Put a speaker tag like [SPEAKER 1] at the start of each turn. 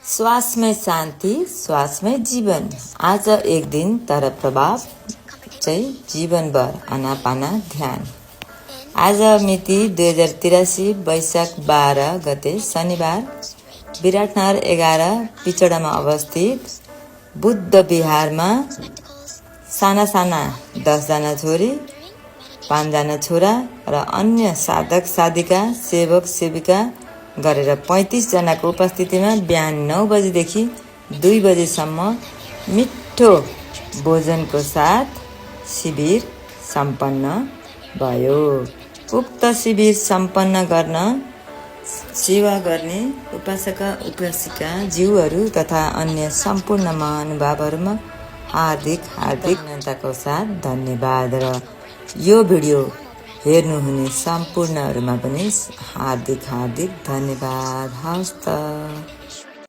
[SPEAKER 1] श्वास में शान्ति, श्वास में जीवन। आज एक दिन तर प्रभाव चाहिँ जीवनभर आनापाना ध्यान। आज मिति 2083 वैशाख 12 गते शनिबार विराटनगर 11 पिचडामा अवस्थित बुद्ध विहारमा साना साना 10 जना छोरी 5 जना छोरा र अन्य साधक साधिका सेवक सेविका गरेर 35 जनाको उपस्थितिमा बिहान 9 बजेदेखि 2 बजेसम्म मिठो भोजनको साथ शिविर सम्पन्न भयो। उक्त शिविर सम्पन्न गर्न सेवा गर्ने उपासक उपासिका जीवहरू तथा अन्य सम्पूर्ण महानुभावहरूमा हार्दिक अभिनन्दनको साथ धन्यवाद र यो भिडियो हेर्नुहुने सम्पूर्णहरुमा पनि हार्दिक धन्यवाद। हस्त।